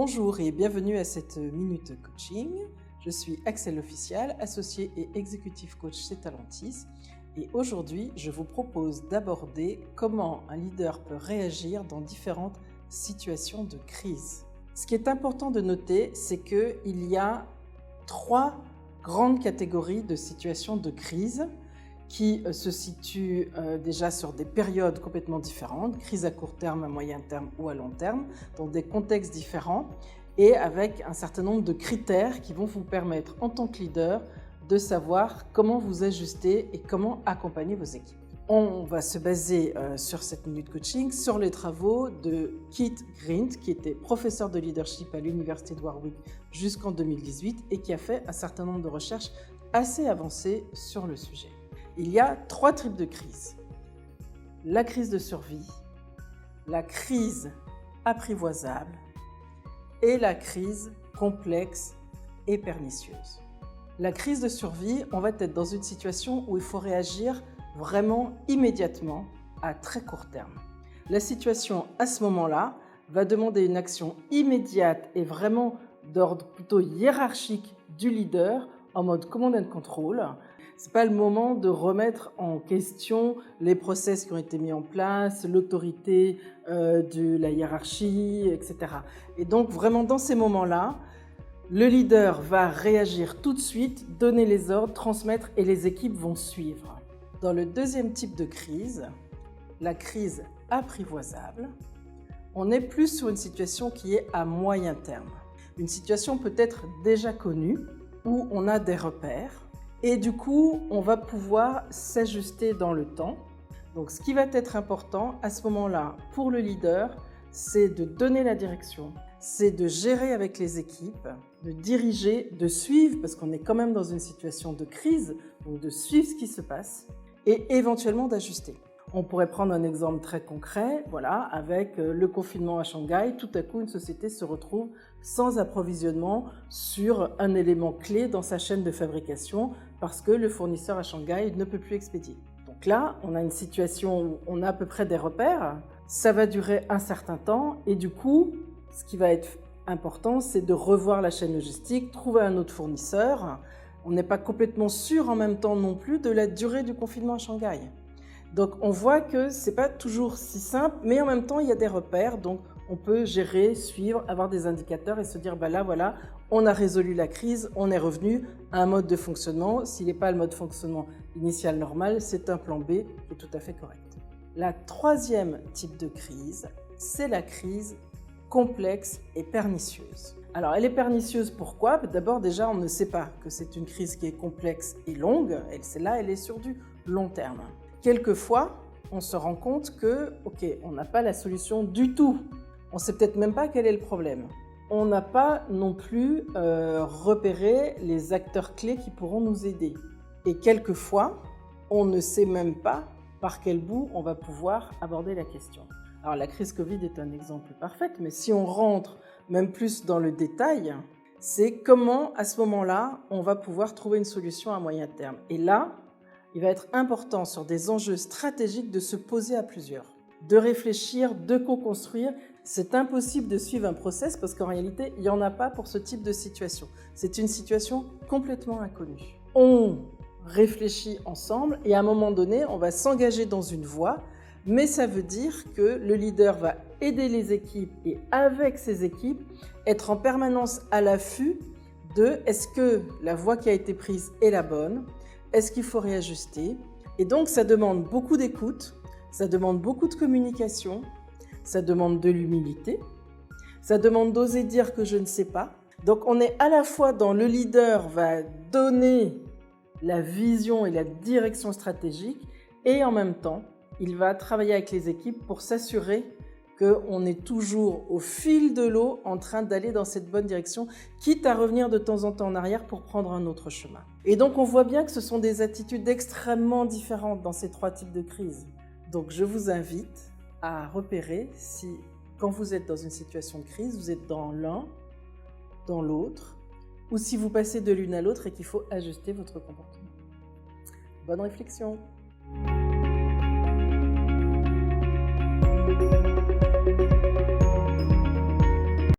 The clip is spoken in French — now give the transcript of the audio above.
Bonjour et bienvenue à cette Minute Coaching. Je suis Axel Official, associé et executive coach chez Talentis. Et aujourd'hui, je vous propose d'aborder comment un leader peut réagir dans différentes situations de crise. Ce qui est important de noter, c'est qu'il y a 3 grandes catégories de situations de crise qui se situent déjà sur des périodes complètement différentes, crise à court terme, à moyen terme ou à long terme, dans des contextes différents et avec un certain nombre de critères qui vont vous permettre en tant que leader de savoir comment vous ajuster et comment accompagner vos équipes. On va se baser sur cette minute coaching sur les travaux de Keith Grint, qui était professeur de leadership à l'université de Warwick jusqu'en 2018 et qui a fait un certain nombre de recherches assez avancées sur le sujet. Il y a 3 types de crises. La crise de survie, la crise apprivoisable et la crise complexe et pernicieuse. La crise de survie, on va être dans une situation où il faut réagir vraiment immédiatement à très court terme. La situation à ce moment-là va demander une action immédiate et vraiment d'ordre plutôt hiérarchique du leader en mode command and control. C'est pas le moment de remettre en question les process qui ont été mis en place, l'autorité de la hiérarchie, etc. Et donc vraiment dans ces moments-là, le leader va réagir tout de suite, donner les ordres, transmettre et les équipes vont suivre. Dans le deuxième type de crise, la crise apprivoisable, on est plus sur une situation qui est à moyen terme. Une situation peut-être déjà connue, où on a des repères et du coup, on va pouvoir s'ajuster dans le temps. Donc, ce qui va être important à ce moment-là pour le leader, c'est de donner la direction, c'est de gérer avec les équipes, de diriger, de suivre, parce qu'on est quand même dans une situation de crise, donc de suivre ce qui se passe et éventuellement d'ajuster. On pourrait prendre un exemple très concret, avec le confinement à Shanghai, tout à coup une société se retrouve sans approvisionnement sur un élément clé dans sa chaîne de fabrication parce que le fournisseur à Shanghai ne peut plus expédier. Donc là, on a une situation où on a à peu près des repères, ça va durer un certain temps et du coup, ce qui va être important, c'est de revoir la chaîne logistique, trouver un autre fournisseur. On n'est pas complètement sûr en même temps non plus de la durée du confinement à Shanghai. Donc on voit que ce n'est pas toujours si simple, mais en même temps il y a des repères, donc on peut gérer, suivre, avoir des indicateurs et se dire là voilà, on a résolu la crise, on est revenu à un mode de fonctionnement. S'il n'est pas le mode de fonctionnement initial normal, c'est un plan B qui est tout à fait correct. La troisième type de crise, c'est la crise complexe et pernicieuse. Alors elle est pernicieuse pourquoi ? D'abord déjà on ne sait pas que c'est une crise qui est complexe et longue, et celle-là elle est sur du long terme. Quelquefois, on se rend compte que, on n'a pas la solution du tout. On ne sait peut-être même pas quel est le problème. On n'a pas non plus repéré les acteurs clés qui pourront nous aider. Et quelquefois, on ne sait même pas par quel bout on va pouvoir aborder la question. Alors la crise Covid est un exemple parfait, mais si on rentre même plus dans le détail, c'est comment à ce moment-là, on va pouvoir trouver une solution à moyen terme. Et là, il va être important sur des enjeux stratégiques de se poser à plusieurs, de réfléchir, de co-construire. C'est impossible de suivre un process parce qu'en réalité, il n'y en a pas pour ce type de situation. C'est une situation complètement inconnue. On réfléchit ensemble et à un moment donné, on va s'engager dans une voie, mais ça veut dire que le leader va aider les équipes et avec ces équipes, être en permanence à l'affût de est-ce que la voie qui a été prise est la bonne ? Est-ce qu'il faut réajuster ? Et donc, ça demande beaucoup d'écoute, ça demande beaucoup de communication, ça demande de l'humilité, ça demande d'oser dire que je ne sais pas. Donc, on est à la fois dans le leader va donner la vision et la direction stratégique et en même temps, il va travailler avec les équipes pour s'assurer qu'on est toujours au fil de l'eau en train d'aller dans cette bonne direction, quitte à revenir de temps en temps en arrière pour prendre un autre chemin. Et donc on voit bien que ce sont des attitudes extrêmement différentes dans ces 3 types de crises. Donc je vous invite à repérer si, quand vous êtes dans une situation de crise, vous êtes dans l'un, dans l'autre, ou si vous passez de l'une à l'autre et qu'il faut ajuster votre comportement. Bonne réflexion!